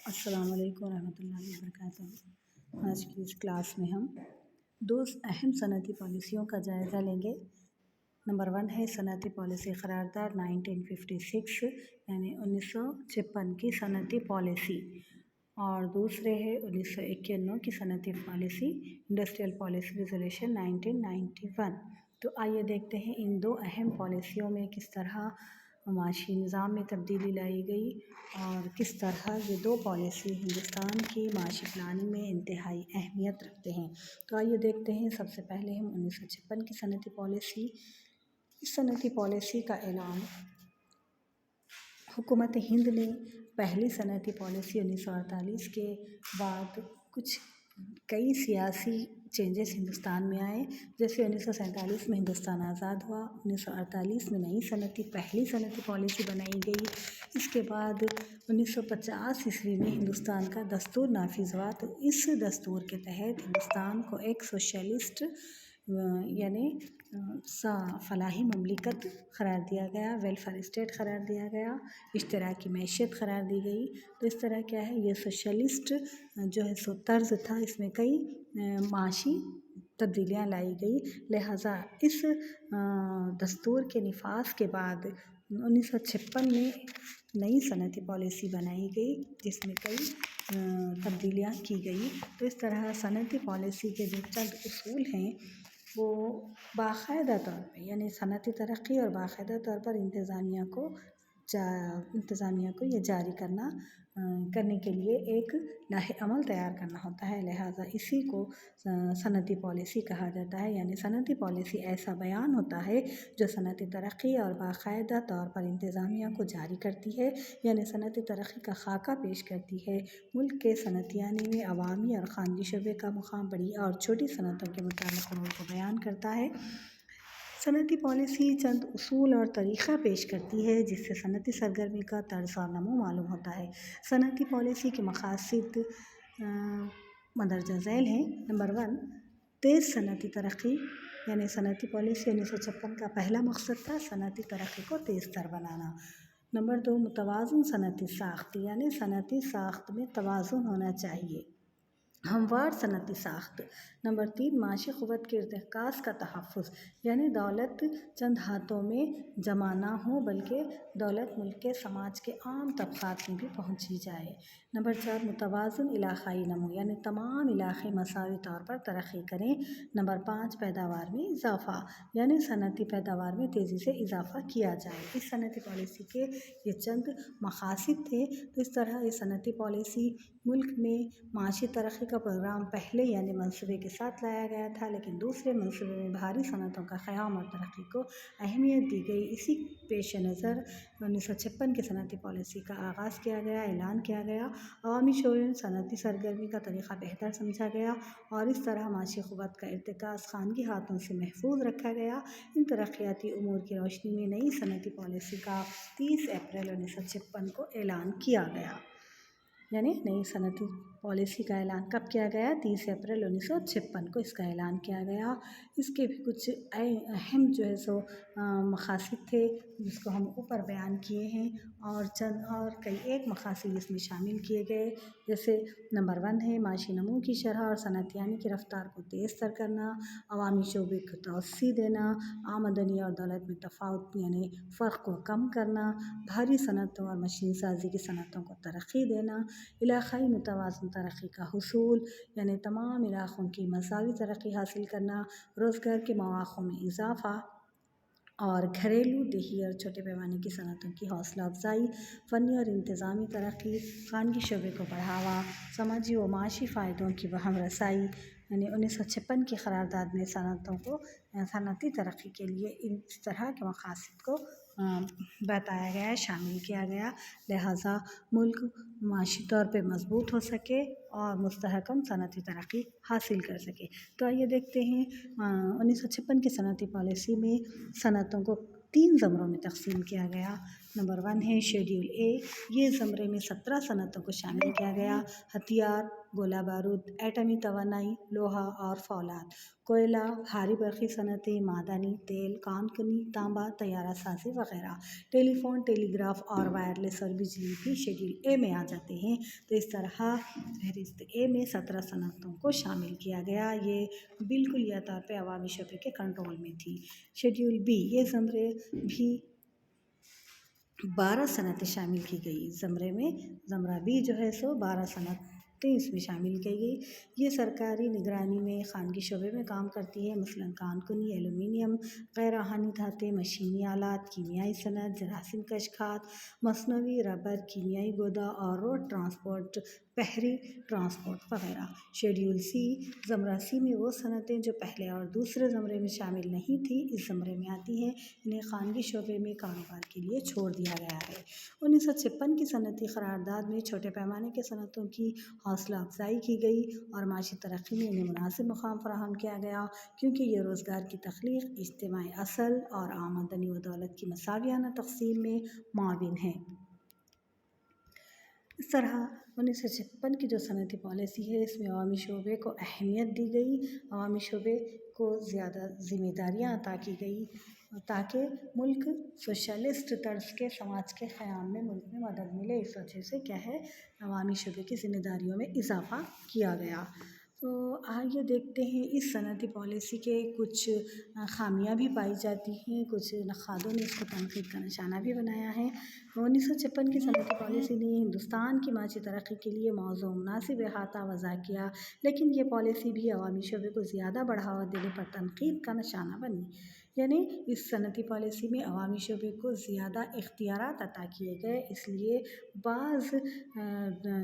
अस्सलाम वालेकुम रहमतुल्लाहि वबरकातुहू। आज की इस क्लास में हम दो अहम सनती पॉलिसियों का जायज़ा लेंगे। नंबर 1 है सनती पॉलिसी क़रारदाद 1956 यानी 1956 की सनती पॉलिसी, और दूसरे है 1991 की सनती पॉलिसी इंडस्ट्रियल पॉलिसी रेजोल्यूशन 1991। तो आइए देखते हैं इन दो अहम पॉलिसियों में किस तरह माशी निज़ाम में तब्दीली लाई गई और किस तरह ये दो पॉलिसी हिंदुस्तान की माशी प्लानिंग में इंतहाई अहमियत रखते हैं। तो आइए देखते हैं। सबसे पहले हम 1956 की सनती पॉलिसी। इस सनती पॉलिसी का ऐलान हुकूमत हिंद ने पहली सनती पॉलिसी 1948 के बाद कुछ कई सियासी चेंजेस हिंदुस्तान में आए। जैसे 1947 में हिंदुस्तान आज़ाद हुआ, 1948 में नई पहली सनती पॉलिसी बनाई गई। इसके बाद 1950 ईस्वी में हिंदुस्तान का दस्तूर नाफिज हुआ। तो इस दस्तूर के तहत हिंदुस्तान को एक सोशलिस्ट यानी फलाही ममलिकत करार दिया गया, वेलफेयर स्टेट करार दिया गया, इश्तराकी मैशियत करार दी गई। तो इस तरह क्या है, ये सोशलिस्ट जो है सो तर्ज था, इसमें कई माशी तब्दीलियाँ लाई गई। लिहाजा इस दस्तूर के निफाज के बाद 1956 में नई सनती पॉलिसी बनाई गई, जिसमें कई तब्दीलियाँ की गई। तो इस तरह सनती पॉलिसी के जो चंद उसूल हैं वो बाकायदा तौर पे यानी सनती तरक्की और बाकायदा तौर पर इंतज़ामिया को ये जारी करने के लिए एक लाहे अमल तैयार करना होता है। लिहाजा इसी को सनती पॉलिसी कहा जाता है। यानी सनती पॉलिसी ऐसा बयान होता है जो सनती तरक्की और बाकायदा तौर पर इंतज़ामिया को जारी करती है, यानी सनती तरक्की का खाका पेश करती है। मुल्क के सनतियाने में अवामी और ख़ानगी शोबे का मुक़ाम बड़ी और छोटी सनतों के मुताबिक उमूर को बयान करता है। सनती पॉलिसी चंद उसूल और तरीक़ा पेश करती है जिससे सनती सरगर्मी का तर्ज़ और नमू मालूम होता है। सनती पॉलिसी के मक़ासिद मंदरजा झैल हैं। नंबर 1 तेज़ सनती तरक्की, यानी सनती पॉलिसी 1956 का पहला मकसद था सनती तरक्की को तेज़ तर बनाना। नंबर 2 मुतवाज़न सनती साख्त, यानी सनती साख्त में तवाज़ुन होना चाहिए, हमवार सनती साख्त। नंबर 3 माशी क़ुव्वत के इर्तिकाज़ का तहफ़्फ़ुज़, यानी दौलत चंद हाथों में जमा ना हो बल्कि दौलत मुल्क के समाज के आम तबक़ात में भी पहुँची जाए। नंबर 4 मुतवाज़न इलाक़ाई नमू, यानी तमाम इलाक़े मसावी तौर पर तरक्की करें। नंबर 5 पैदावार में इजाफ़ा, यानी सनती पैदावार में तेज़ी से इजाफ़ा किया जाए। इस सनती पॉलिसी के ये चंद मक़ासिद थे। तो इस तरह ये सनती पॉलिसी मुल्क में माशी तरक्की का प्रोग्राम पहले यानी मंसूबे के साथ लाया गया था, लेकिन दूसरे मंसूबे में भारी सनतों का क़याम और तरक्की को अहमियत दी गई। इसी पेश नज़र 1956 की सनती पॉलिसी का आगाज़ किया गया, ऐलान किया गया। अवामी शोबे में सनती सरगर्मी का तरीक़ा बेहतर समझा गया और इस तरह माशी क़ुव्वत का इर्तिकाज़ ख़ानगी हाथों से महफूज रखा गया। इन तरक्याती उमूर की रोशनी में नई सनती पॉलिसी का 30 अप्रैल 1956 को ऐलान किया गया। यानी नई सनती पॉलिसी का ऐलान कब किया गया? 30 अप्रैल 1956 को इसका ऐलान किया गया। इसके भी कुछ अहम जो है सो मक़ासिद थे जिसको हम ऊपर बयान किए हैं, और चंद और कई एक मक़ासिद इसमें शामिल किए गए। जैसे नंबर 1 है माशी नमू की शरह और सनतियानी की रफ़्तार को तेज़ तर करना, अवामी शोबे को तवस्सी देना, आमदनी और दौलत में तफ़ावत यानी फ़र्क को कम करना, भारी सनतों और मशीन साजी की सनतों को तरक्की देना, इलाक़ाई मुतवाज़न तरक्की का हुसूल, यानी तमाम इलाक़ों की मसावी तरक्की हासिल करना, रोज़गार के मौक़ों में इजाफ़ा, और घरेलू, देही और छोटे पैमाने की सनतों की हौसला अफजाई, फ़नी और इंतज़ामी तरक्की, ख़ानगी शोबे को बढ़ावा, समाजी व माशी फ़ायदों की बहम रसाई। यानी 1956 की क़रारदाद में सनतों को सनती तरक्की के लिए इस तरह के मक़ासिद को बताया गया है, शामिल किया गया। लिहाजा मुल्क माशी तौर पे मज़बूत हो सके और मुस्तहकम सनती तरक्की हासिल कर सके। तो आइए देखते हैं 1956 की सनती पॉलिसी में सनतों को 3 ज़मरों में तक़सीम किया गया। नंबर 1 है शेड्यूल ए। ये ज़मरे में 17 सनतों को शामिल किया गया। हथियार, गोला बारूद, एटमी तवानाई, लोहा और फौलाद, कोयला, भारी बर्क़ी सनतें, मादनी तेल, कानकनी, तांबा, तैयारा साज़ी वगैरह। टेलीफ़ोन, टेलीग्राफ और वायरलेस और बिजली भी शेड्यूल ए में आ जाते हैं। तो इस तरह फहरिस्त ए में 17 सनतों को शामिल किया गया। ये बिल्कुल या तौर पे अवामी शबे के कंट्रोल में थी। शेड्यूल बी, ये ज़मरे भी 12 सनतें शामिल की गई। ज़मरा बी जो है सो 12 सनतें इसमें शामिल की गई। ये सरकारी निगरानी में खानगी शोबे में काम करती है, मसलन कानकुनी, एलुमिनियम, गैर आहानी धातें, मशीनी आलात, कीमियाई सनत, जरासीम कशखात, मसनवी रबर, कीमियाई गोदा और रोड ट्रांसपोर्ट, बहरी ट्रांसपोर्ट वगैरह। शेड्यूल सी, ज़मरा सी में वो सनतें जो पहले और दूसरे ज़मरे में शामिल नहीं थी इस ज़मरे में आती हैं। इन्हें खानगी शोबे में कारोबार के लिए छोड़ दिया गया है। 1956 की सनती करारदाद में छोटे पैमाने के सनतों की हौसला अफजाई की गई और माशी तरक्की में इन्हें मुनासिब मुकाम फराहम किया गया, क्योंकि ये रोज़गार की तख्लीक, इज्तिमाई असल और आमदनी व दौलत की मसावियाना तक़सीम में मुआविन है। इस तरह 1956 की जो सनती पॉलिसी है इसमें अवामी शोबे को अहमियत दी गई, अवामी शोबे को ज़्यादा ज़िम्मेदारियाँ अता की गई ताकि मुल्क सोशलिस्ट तर्ज के समाज के क़याम में मुल्क में मदद मिले। इस वजह से क्या है, अवामी शोबे की ज़िम्मेदारियों में इजाफ़ा किया गया। तो आइए देखते हैं इस सनती पॉलिसी के कुछ खामियां भी पाई जाती हैं, कुछ नक़ादों ने इसको तनक़ीद का निशाना भी बनाया है। 1956 की सनती पॉलिसी ने हिंदुस्तान की माशी तरक्की के लिए मौज़ू मुनासिब अहाता वज़ा किया, लेकिन ये पॉलिसी भी अवामी शोबे को ज़्यादा बढ़ावा देने पर तनक़ीद का निशाना बनी। यानी इस सनती पॉलिसी में अवामी शोबे को ज़्यादा इख्तियारात अता किए गए, इसलिए बाज़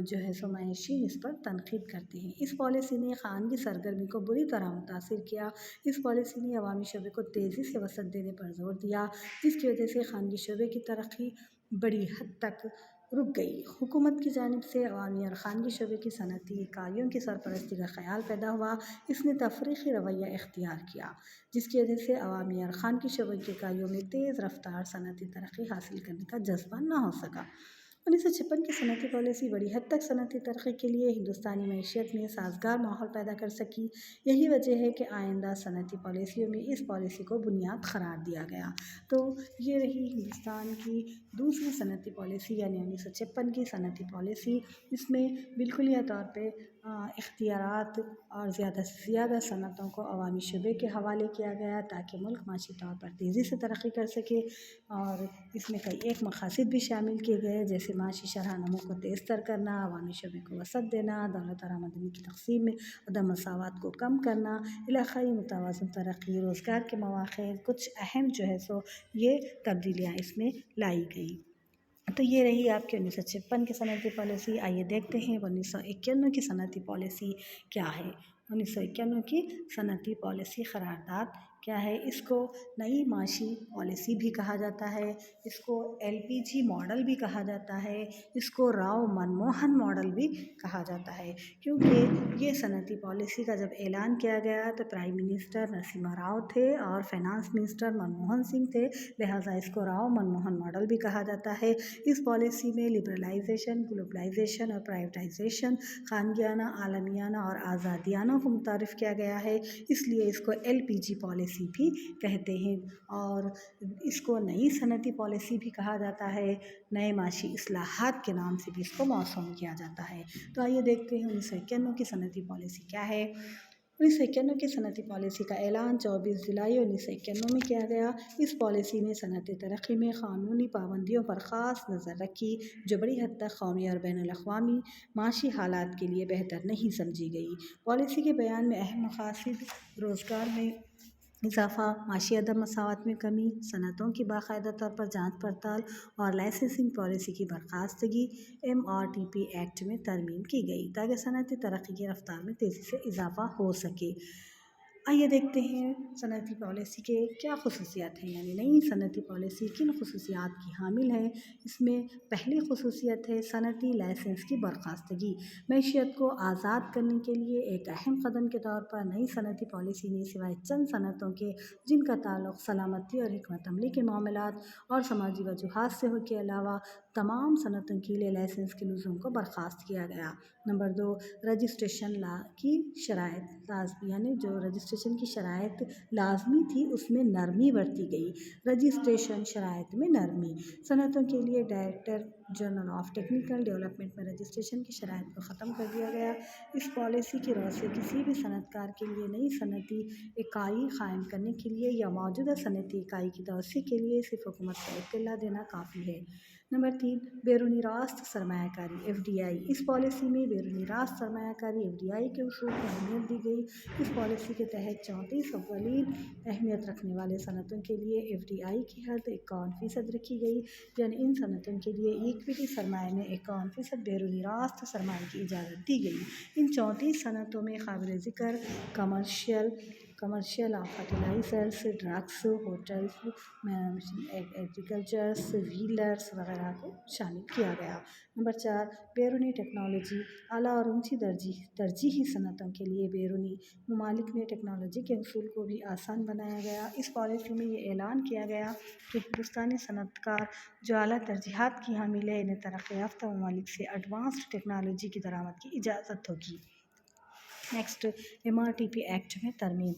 जो है सो मायशीन इस पर तनक़ीद करते हैं। इस पॉलिसी ने खानगी सरगर्मी को बुरी तरह मुतासिर किया। इस पॉलिसी ने अवामी शोबे को तेज़ी से वसअत देने पर ज़ोर दिया, जिसकी वजह से खानगी शोबे की तरक्की बड़ी हद तक रुक गई। हुकूमत की जानिब से अवामी और खानगी शोबे की सनती इकाइयों की सरपरस्ती का ख़याल पैदा हुआ। इसने तफरीक़ी रवैया इख्तियार किया, जिसकी वजह से अवामी और खानगी शोबे की इकाइयों में तेज़ रफ्तार सनती तरक्की हासिल करने का जज्बा न हो सका। 1956 की सनती पॉलिसी बड़ी हद तक सनती तरक्की के लिए हिंदुस्तानी मईशत में साजगार माहौल पैदा कर सकी। यही वजह है कि आइंदा सनती पॉलिसियों में इस पॉलिसी को बुनियाद करार दिया गया। तो ये रही हिंदुस्तान की दूसरी सनती पॉलिसी यानी 1956 की सनती पॉलिसी। इसमें बिल्कुल या तौर पे इख्तियारात और ज़्यादा से ज़्यादा सनतों को अवामी शोबे के हवाले किया गया ताकि मुल्क माशी तौर पर तेज़ी से तरक्की कर सके। और इसमें कई एक मकासद भी शामिल किए गए, जैसे माशी शरह नमो को तेज़ तर करना, अवामी शोबे को वसअत देना, दौलत और आमदनी की तक़सीम में अदम मसावत को कम करना, इलाक़ाई मुतवाज़िन तरक्की, रोज़गार के मौक़े, कुछ अहम जो है सो ये तब्दीलियाँ इसमें लाई गई। तो ये रही आपकी 1956 की सनती पॉलिसी। आइए देखते हैं 1951 की सनती पॉलिसी क्या है। 1951 की सनती पॉलिसी करारदाद क्या है, इसको नई माशी पॉलिसी भी कहा जाता है, इसको LPG मॉडल भी कहा जाता है, इसको राव मनमोहन मॉडल भी कहा जाता है, क्योंकि ये सनती पॉलिसी का जब ऐलान किया गया तो प्राइम मिनिस्टर नरसिम्हा राव थे और फाइनेंस मिनिस्टर मनमोहन सिंह थे, लिहाजा इसको राव मनमोहन मॉडल भी कहा जाता है। इस पॉलिसी में लिबरलाइजेशन, ग्लोबलाइजेशन और प्राइवेटाइजेशन, खानगियाना, आलमियाना और आज़ादियाना को मुतारिफ़ किया गया है, इसलिए इसको LPG पॉलिसी भी कहते हैं। और इसको नई सनती पॉलिसी भी कहा जाता है, नए माशी इस्लाहात के नाम से भी इसको मौसूम किया जाता है। तो आइए देखते हैं 1951 की सनती पॉलिसी क्या है। 1951 की सनती पॉलिसी का ऐलान 24 जुलाई 1951 में किया गया। इस पॉलिसी ने सनती तरक्की में क़ानूनी पाबंदियों पर ख़ास नज़र रखी, जो बड़ी हद तक कौमी और बैनुल अक़वामी माशी हालात के लिए बेहतर नहीं समझी गई। पॉलिसी के बयान में अहम मक़ासिद रोज़गार में इजाफ़ा, माशी अदम मसावत में कमी, सनतों की बाकायदा तौर पर जाँच पड़ताल और लाइसेंसिंग पॉलिसी की बर्खास्तगी, MRTP एक्ट में तरमीम की गई ताकि सनती तरक्की की रफ्तार में तेज़ी से इजाफ़ा हो सके। آئیے دیکھتے ہیں صنعتی پالیسی کے کیا خصوصیات ہیں، یعنی نئی صنعتی پالیسی کن خصوصیات کی حامل ہے۔ اس میں پہلی خصوصیت ہے صنعتی لائسنس کی برخاستگی۔ معیشت کو آزاد کرنے کے لیے ایک اہم قدم کے طور پر نئی صنعتی پالیسی نے سوائے چند صنعتوں کے جن کا تعلق سلامتی اور حکمت عملی کے معاملات اور سماجی وجوہات سے ہو کے علاوہ تمام صنعتوں کے لیے لائسنس کے لزوم کو برخاست کیا گیا۔ نمبر 2، رجسٹریشن کی شرائط لازمی، یعنی جو رجسٹریشن کی شرائط لازمی تھی اس میں نرمی برتی گئی۔ رجسٹریشن شرائط میں نرمی، صنعتوں کے لیے director general of technical development میں رجسٹریشن کی شرائط کو ختم کر دیا گیا۔ اس پالیسی کی روح سے کسی بھی صنعت کار کے لیے نئی صنعتی اکائی قائم کرنے کے لیے یا موجودہ صنعتی اکائی کی توسیع کے لیے صرف حکومت کو اطلاع دینا کافی ہے۔ نمبر 3، بیرونی راست سرمایہ کاری FDI۔ اس پالیسی میں بیرونی راست سرمایہ کاری FDI کے اصول کو اہمیت دی گئی۔ اس پالیسی کے تحت 34 اولین اہمیت رکھنے والے صنعتوں کے لیے FDI کی حد 51% رکھی گئی، یعنی ان صنعتوں کے لیے ایکویٹی سرمایہ میں 51% بیرونی راست سرمایہ کی اجازت دی گئی۔ ان 34 صنعتوں میں قابل ذکر commercial fertilizers, drugs, hotels, agricultures, ویلرز وغیرہ کو شامل کیا گیا۔ نمبر 4، بیرونی ٹیکنالوجی۔ اعلیٰ اور اونچی ترجیحی صنعتوں کے لیے بیرونی ممالک میں ٹیکنالوجی کے حصول کو بھی آسان بنایا گیا۔ اس پالیسی میں یہ اعلان کیا گیا کہ ہندوستانی صنعت کار جو اعلیٰ ترجیحات کی حامل ہیں انہیں ترقی یافتہ ممالک سے ایڈوانسڈ ٹیکنالوجی کی درآمد کی اجازت ہوگی۔ نیکسٹ، MRTP ایکٹ میں ترمیم۔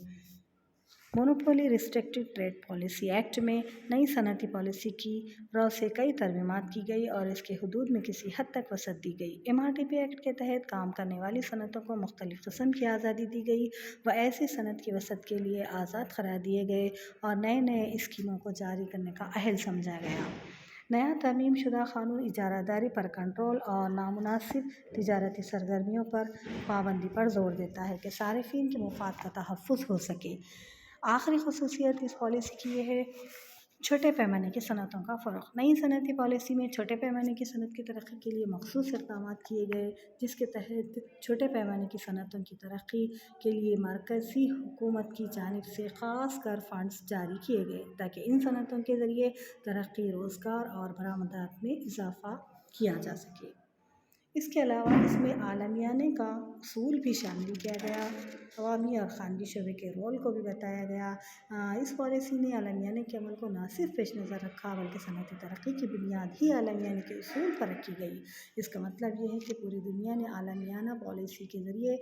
Monopoly restricted trade policy act میں نئی صنعتی پالیسی کی رو سے کئی ترمیمات کی گئی اور اس کے حدود میں کسی حد تک وسعت دی گئی۔ MRTP ایکٹ کے تحت کام کرنے والی صنعتوں کو مختلف قسم کی آزادی دی گئی و ایسی صنعت کی وسعت کے لیے آزاد قرار دیے گئے اور نئے اسکیموں کو جاری کرنے کا اہل سمجھا گیا۔ نیا ترمیم شدہ قانون اجارہ داری پر کنٹرول اور نامناسب تجارتی سرگرمیوں پر پابندی پر زور دیتا ہے کہ صارفین کے مفاد کا تحفظ ہو سکے۔ آخری خصوصیت اس پالیسی کی یہ ہے چھوٹے پیمانے کی صنعتوں کا فروغ۔ نئی صنعتی پالیسی میں چھوٹے پیمانے کی صنعت کی ترقی کے لیے مخصوص اقدامات کیے گئے، جس کے تحت چھوٹے پیمانے کی صنعتوں کی ترقی کے لیے مرکزی حکومت کی جانب سے خاص کر فنڈز جاری کیے گئے تاکہ ان صنعتوں کے ذریعے ترقی، روزگار اور برآمدات میں اضافہ کیا جا سکے۔ اس کے علاوہ اس میں عالمیانے کا اصول بھی شامل کیا گیا، عوامی اور خانگی شعبے کے رول کو بھی بتایا گیا۔ اس پالیسی نے عالمیانے کے عمل کو نہ صرف پیش نظر رکھا بلکہ صنعتی ترقی کی بنیاد ہی عالمیانے کے اصول پر رکھی گئی۔ اس کا مطلب یہ ہے کہ پوری دنیا نے عالمیانہ پالیسی کے ذریعے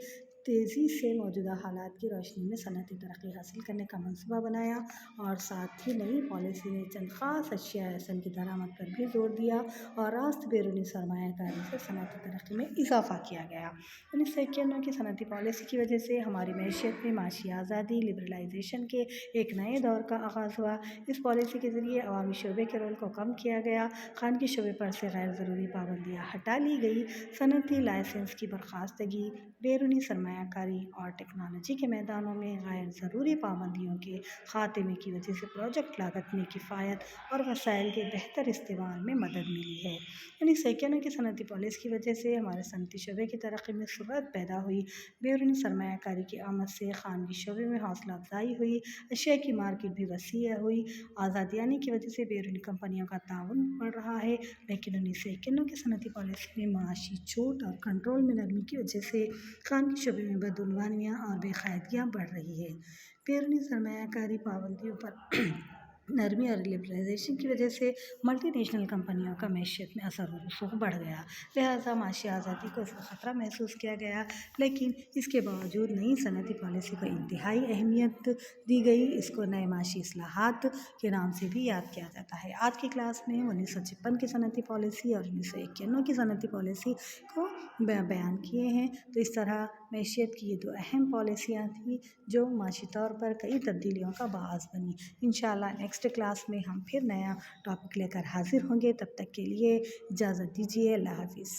تیزی سے موجودہ حالات کی روشنی میں صنعتی ترقی حاصل کرنے کا منصوبہ بنایا اور ساتھ ہی نئی پالیسی نے چند خاص اشیاء اصل کی درآمد پر بھی زور دیا اور راست بیرونی سرمایہ کاری سے صنعتی ترقی میں اضافہ کیا گیا۔ 1991 کی صنعتی پالیسی کی وجہ سے ہماری معیشت میں معاشی آزادی، لبرلائزیشن کے ایک نئے دور کا آغاز ہوا۔ اس پالیسی کے ذریعے عوامی شعبے کے رول کو کم کیا گیا، خانگی شعبے پر سے غیر ضروری پابندیاں ہٹا لی گئی، صنعتی لائسنس کی برخاستگی، بیرونی سرمایہ کاری اور ٹیکنالوجی کے میدانوں میں غیر ضروری پابندیوں کے خاتمے کی وجہ سے پروجیکٹ لاگت میں کفایت اور وسائل کے بہتر استعمال میں مدد ملی ہے۔ 1991 کی صنعتی پالیسی کی وجہ سے ہمارے صنعتی شعبے کی ترقی میں سرعت پیدا ہوئی، بیرونی سرمایہ کاری کی آمد سے خانگی شعبے میں حوصلہ افزائی ہوئی، اشیاء کی مارکیٹ بھی وسیع ہوئی، آزادی آنے کی وجہ سے بیرونی کمپنیوں کا تعاون بڑھ رہا ہے۔ لیکن 1991 کی صنعتی پالیسی میں معاشی چھوٹ اور کنٹرول میں نرمی کی وجہ سے خانگی شعبے میں بدعنوانیاں اور بے قاعدگیاں بڑھ رہی ہیں۔ بیرونی سرمایہ کاری پابندیوں پر نرمی اور لبرلائزیشن کی وجہ سے ملٹی نیشنل کمپنیوں کا معیشت میں اثر و رسوخ بڑھ گیا، لہٰذا معاشی آزادی کو اس کا خطرہ محسوس کیا گیا۔ لیکن اس کے باوجود نئی صنعتی پالیسی کو انتہائی اہمیت دی گئی۔ اس کو نئے معاشی اصلاحات کے نام سے بھی یاد کیا جاتا ہے۔ آج کی کلاس میں 1956 کی صنعتی پالیسی اور 1991 کی صنعتی پالیسی کو بیان کیے ہیں۔ تو اس طرح معیشت کی یہ دو اہم پالیسیاں تھیں جو معاشی طور پر کئی تبدیلیوں کا باعث بنی۔ انشاءاللہ نیکسٹ کلاس میں ہم پھر نیا ٹاپک لے کر حاضر ہوں گے، تب تک کے لیے اجازت دیجیے، اللہ حافظ۔